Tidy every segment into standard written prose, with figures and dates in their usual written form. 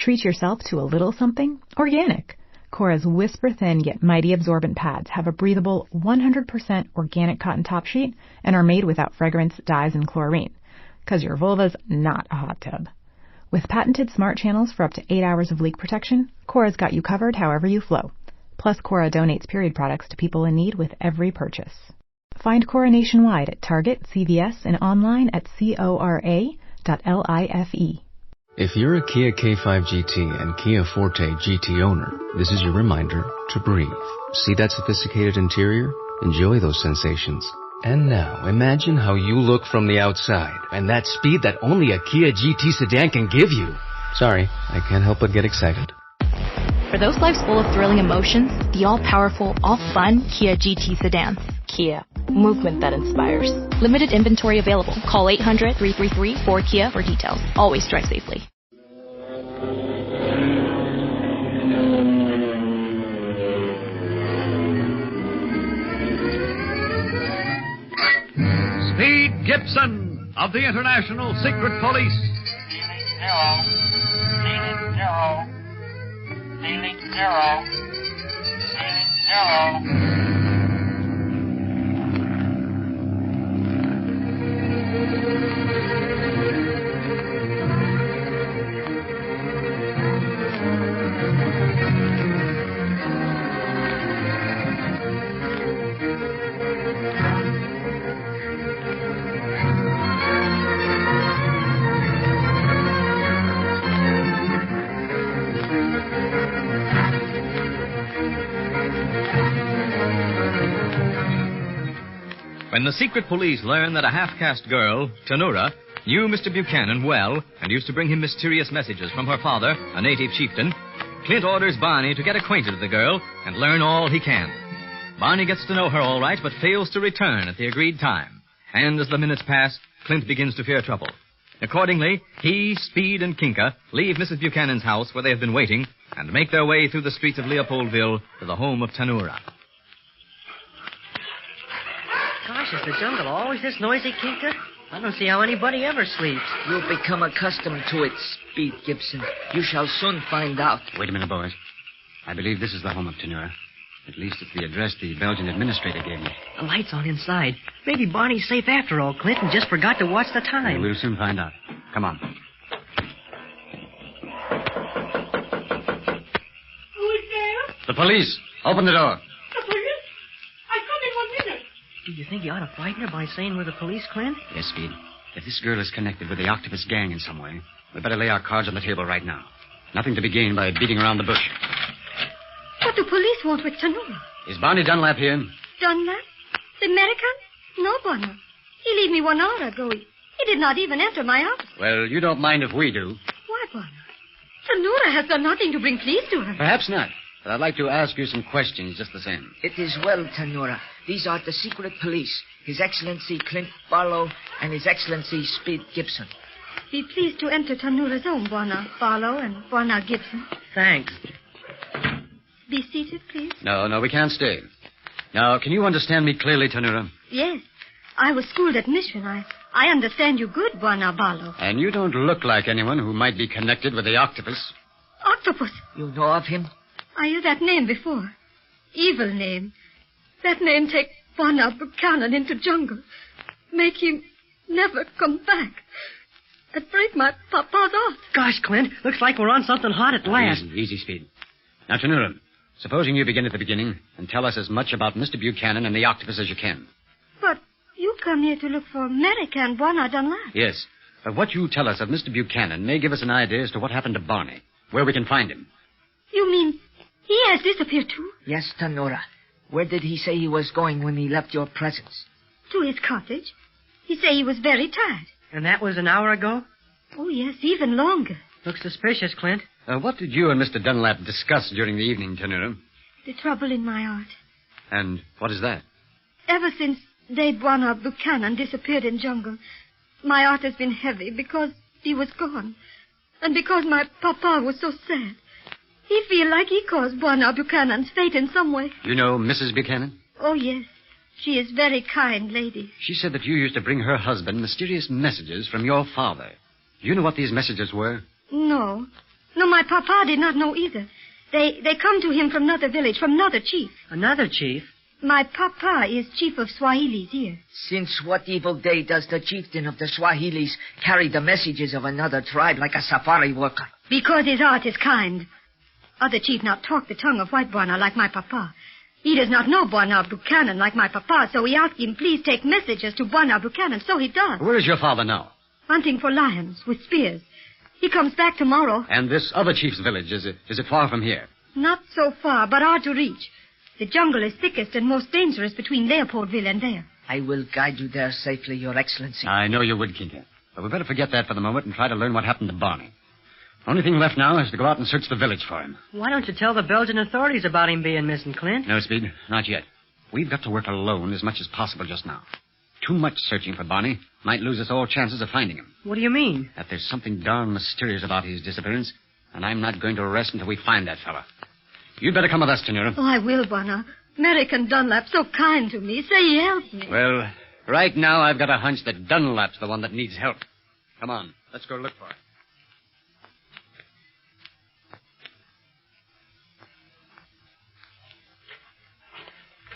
Treat yourself to a little something organic. Cora's whisper-thin yet mighty absorbent pads have a breathable 100% organic cotton top sheet and are made without fragrance, dyes, and chlorine. 'Cause your vulva's not a hot tub. With patented smart channels for up to 8 hours of leak protection, Cora's got you covered however you flow. Plus, Cora donates period products to people in need with every purchase. Find Cora nationwide at Target, CVS, and online at cora.life. If you're a Kia K5 GT and Kia Forte GT owner, this is your reminder to breathe. See that sophisticated interior? Enjoy those sensations. And now, imagine how you look from the outside, and that speed that only a Kia GT sedan can give you. Sorry, I can't help but get excited. For those lives full of thrilling emotions, the all-powerful, all-fun Kia GT sedans. Kia. Movement that inspires. Limited inventory available. Call 800-333-4KIA for details. Always drive safely. Speed Gibson of the International Secret Police. Ceiling zero. When the secret police learn that a half-caste girl, Tanura, knew Mr. Buchanan well and used to bring him mysterious messages from her father, a native chieftain, Clint orders Barney to get acquainted with the girl and learn all he can. Barney gets to know her all right, but fails to return at the agreed time. And as the minutes pass, Clint begins to fear trouble. Accordingly, he, Speed, and Kinka leave Mrs. Buchanan's house where they have been waiting and make their way through the streets of Leopoldville to the home of Tanura. Gosh, is the jungle always this noisy, Kinka? I don't see how anybody ever sleeps. You'll become accustomed to it, Speed Gibson. You shall soon find out. Wait a minute, boys. I believe this is the home of Tanura. At least it's the address the Belgian administrator gave me. The light's on inside. Maybe Barney's safe after all, Clint, and just forgot to watch the time. We'll soon find out. Come on. Who is there? The police. Open the door. The police? I come in 1 minute. Do you think you ought to frighten her by saying we're the police, Clint? Yes, Speed. If this girl is connected with the Octopus gang in some way, we better lay our cards on the table right now. Nothing to be gained by beating around the bush. What do police want with Tanura? Is Barney Dunlap here? Dunlap? The American? No, Bonner. He left me 1 hour ago. He did not even enter my office. Well, you don't mind if we do. Why, Bonner? Tanura has done nothing to bring peace to her. Perhaps not. But I'd like to ask you some questions just the same. It is well, Tanura. These are the secret police. His Excellency Clint Barlow and His Excellency Speed Gibson. Be pleased to enter Tanura's home, Bonner Barlow and Bonner Gibson. Thanks. Be seated, please. No, we can't stay. Now, can you understand me clearly, Tanura? Yes. I was schooled at Mission. I understand you good, Bonner Barlow. And you don't look like anyone who might be connected with the Octopus. Octopus? You know of him? I heard that name before. Evil name. That name take Bonner Buchanan into jungle. Make him never come back. And break my papa's heart. Gosh, Clint, looks like we're on something hot at last. Easy, Speed. Now, Tanura, supposing you begin at the beginning and tell us as much about Mr. Buchanan and the Octopus as you can. But you come here to look for America and Bonner Dunlap. Yes, but what you tell us of Mr. Buchanan may give us an idea as to what happened to Barney, where we can find him. You mean he has disappeared too? Yes, Tanura. Where did he say he was going when he left your presence? To his cottage. He say he was very tired. And that was an hour ago? Oh, yes, even longer. Looks suspicious, Clint. What did you and Mr. Dunlap discuss during the evening, Tanura? The trouble in my heart. And what is that? Ever since day Bonner Buchanan disappeared in jungle, my heart has been heavy because he was gone. And because my papa was so sad. He feel like he caused Bonner Buchanan's fate in some way. You know Mrs. Buchanan? Oh, yes. She is very kind lady. She said that you used to bring her husband mysterious messages from your father. Do you know what these messages were? No. No, my papa did not know either. They come to him from another village, from another chief. Another chief? My papa is chief of Swahilis here. Since what evil day does the chieftain of the Swahilis carry the messages of another tribe like a safari worker? Because his heart is kind. Other chief not talk the tongue of white Bwana like my papa. He does not know Bwana Buchanan like my papa, so he asked him, please take messages to Bwana Buchanan. So he does. Where is your father now? Hunting for lions with spears. He comes back tomorrow. And this other chief's village, is it far from here? Not so far, but hard to reach. The jungle is thickest and most dangerous between Leopoldville and there. I will guide you there safely, Your Excellency. I know you would, Kinka. But we better forget that for the moment and try to learn what happened to Barney. The only thing left now is to go out and search the village for him. Why don't you tell the Belgian authorities about him being missing, Clint? No, Speed, not yet. We've got to work alone as much as possible just now. Too much searching for Barney might lose us all chances of finding him. What do you mean? That there's something darn mysterious about his disappearance, and I'm not going to rest until we find that fella. You'd better come with us, Tenura. Oh, I will, Bwana. American Dunlap, so kind to me. Say he helped me. Well, right now I've got a hunch that Dunlap's the one that needs help. Come on, let's go look for him.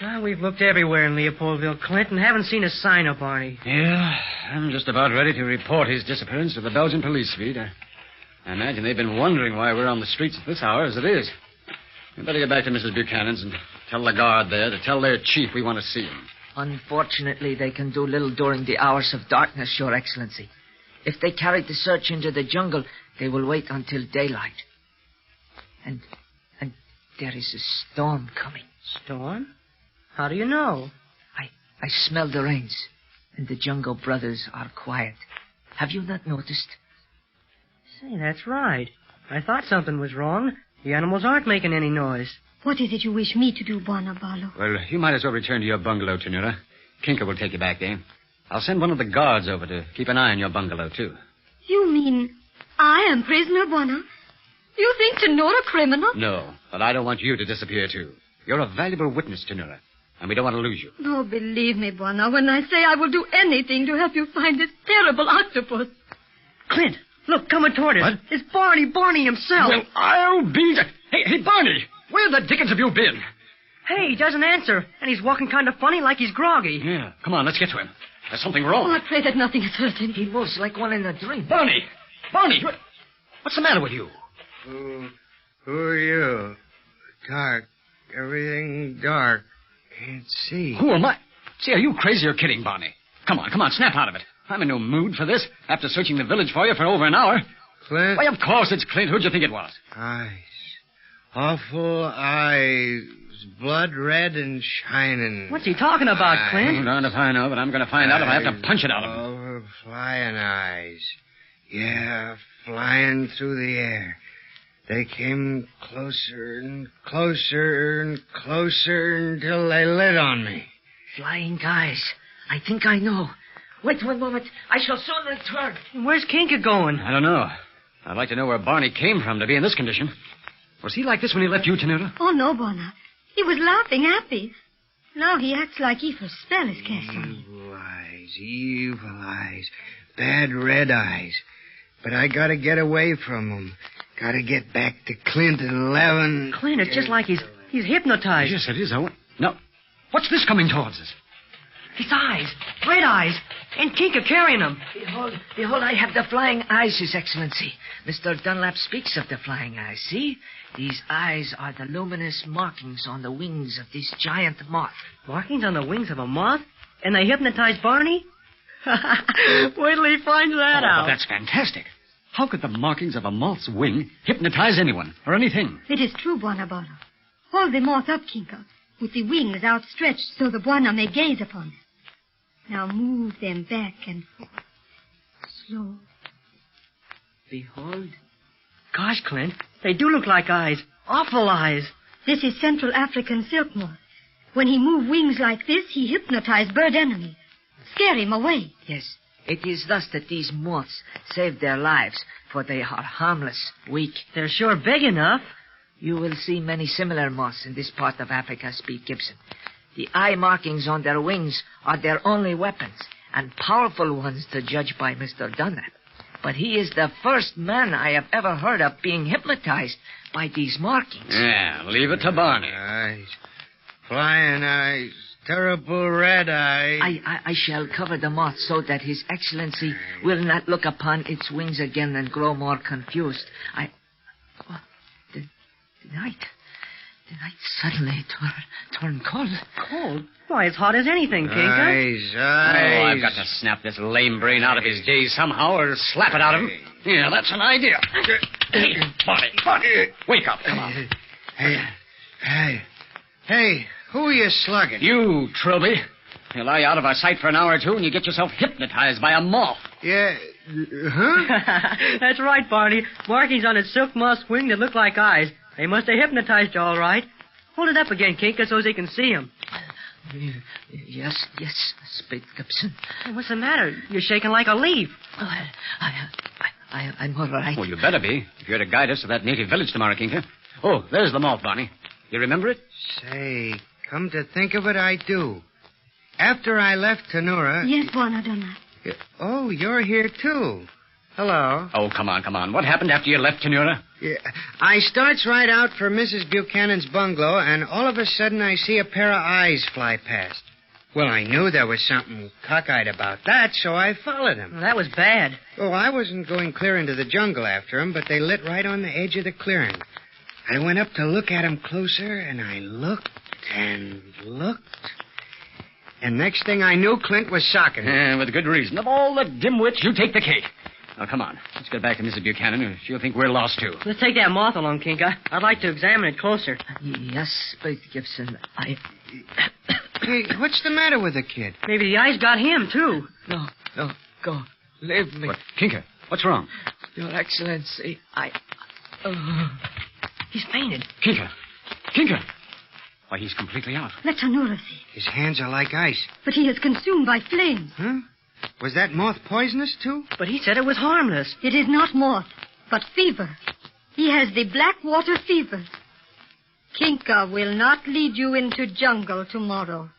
Well, we've looked everywhere in Leopoldville, Clint, and haven't seen a sign of Barney. Yeah, I'm just about ready to report his disappearance to the Belgian police, Speed. I imagine they've been wondering why we're on the streets at this hour as it is. We'd better get back to Mrs. Buchanan's and tell the guard there to tell their chief we want to see him. Unfortunately, they can do little during the hours of darkness, Your Excellency. If they carry the search into the jungle, they will wait until daylight. And there is a storm coming. Storm? How do you know? I smell the rains, and the jungle brothers are quiet. Have you not noticed? Say, that's right. I thought something was wrong. The animals aren't making any noise. What is it you wish me to do, Bwana Balo? Well, you might as well return to your bungalow, Tenura. Kinka will take you back there. I'll send one of the guards over to keep an eye on your bungalow, too. You mean I am prisoner, Bwana? You think Tenura criminal? No, but I don't want you to disappear, too. You're a valuable witness, Tenura, and we don't want to lose you. Oh, believe me, Bwana, when I say I will do anything to help you find this terrible octopus. Clint, look, coming toward us. What? It's Barney himself. Well, I'll be... Hey, Barney! Where the dickens have you been? Hey, he doesn't answer, and he's walking kind of funny like he's groggy. Yeah, come on, let's get to him. There's something Oh, wrong. I pray that nothing has hurt him. He moves like one in a dream. Barney! What's the matter with you? Who are you? Dark. Everything dark. Can't see. Who am I? See, are you crazy or kidding, Barney? Come on, snap out of it. I'm in no mood for this, after searching the village for you for over an hour. Clint? Why, of course it's Clint. Who'd you think it was? Eyes. Awful eyes. Blood red and shining. What's he talking about, Clint? Darned if I know, but I'm going to find out if I have to punch it out of him. Flying eyes. Yeah, flying through the air. They came closer and closer and closer until they lit on me. Flying guys. I think I know. Wait 1 moment. I shall soon return. Where's Kinka going? I don't know. I'd like to know where Barney came from to be in this condition. Was he like this when he left you, Tenura? Oh, no, Bwana. He was laughing happy. Now he acts like Eva's spell is cast on him. Evil eyes. Bad red eyes. But I gotta get away from them. Gotta get back to Clint at 11. Clint, it's just like he's hypnotized. Yes, it is. No. What's this coming towards us? His eyes. Red eyes. And Kinka carrying them. Behold, I have the flying eyes, His Excellency. Mr. Dunlap speaks of the flying eyes. See? These eyes are the luminous markings on the wings of this giant moth. Markings on the wings of a moth? And they hypnotized Barney? Wait till he finds that out. But that's fantastic. How could the markings of a moth's wing hypnotize anyone or anything? It is true, Bwana Balo. Hold the moth up, Kinka, with the wings outstretched so the Bwana may gaze upon them. Now move them back and forth. Slow. Behold. Gosh, Clint, they do look like eyes. Awful eyes. This is Central African silk moth. When he move wings like this, he hypnotize bird enemy. Scare him away. Yes, it is thus that these moths save their lives, for they are harmless, weak. They're sure big enough. You will see many similar moths in this part of Africa, Speed Gibson. The eye markings on their wings are their only weapons, and powerful ones to judge by Mr. Dunlap. but he is the first man I have ever heard of being hypnotized by these markings. Yeah, leave it to Barney. Eyes, flying eyes, terrible red eyes. I shall cover the moth so that His Excellency will not look upon its wings again and grow more confused. The night suddenly turned cold. Cold? Why, it's hot as anything, Kinka. Eyes. Oh, I've got to snap this lame brain out of his daze somehow or slap it out of him. Yeah, that's an idea. Hey, Barney, wake up, come on. Hey, who are you slugging? You, Trilby. You lie out of our sight for an hour or two and you get yourself hypnotized by a moth. Yeah, huh? That's right, Barney. Markings on its silk moth's wing that look like eyes. They must have hypnotized you all right. Hold it up again, Kinka, so they can see him. Yes, Speed Gibson. Hey, what's the matter? You're shaking like a leaf. Oh, I'm all right. Well, you better be, if you're to guide us to that native village tomorrow, Kinka. Oh, there's the moth, Barney. You remember it? Say, come to think of it, I do. After I left Tanura... Yes, Buonadonna. Oh, you're here, too. Hello. Oh, come on. What happened after you left Tanura? Yeah, I starts right out for Mrs. Buchanan's bungalow, and all of a sudden I see a pair of eyes fly past. Well, I knew there was something cockeyed about that, so I followed them. Well, that was bad. Oh, I wasn't going clear into the jungle after them, but they lit right on the edge of the clearing. I went up to look at them closer, and I looked and looked. And next thing I knew, Clint was socking me. With good reason. Of all the dimwits, you take the cake. Now, come on. Let's get back to Mrs. Buchanan, or she'll think we're lost, too. Let's take that moth along, Kinka. I'd like to examine it closer. Yes, Speed Gibson. Hey, what's the matter with the kid? Maybe the eyes got him, too. No, go. Leave me. What? Kinka, what's wrong? Your Excellency, He's fainted. Kinka. Why, he's completely out. Let Tanura see. His hands are like ice. But he is consumed by flames. Huh? Was that moth poisonous, too? But he said it was harmless. It is not moth, but fever. He has the black water fever. Kinka will not lead you into jungle tomorrow.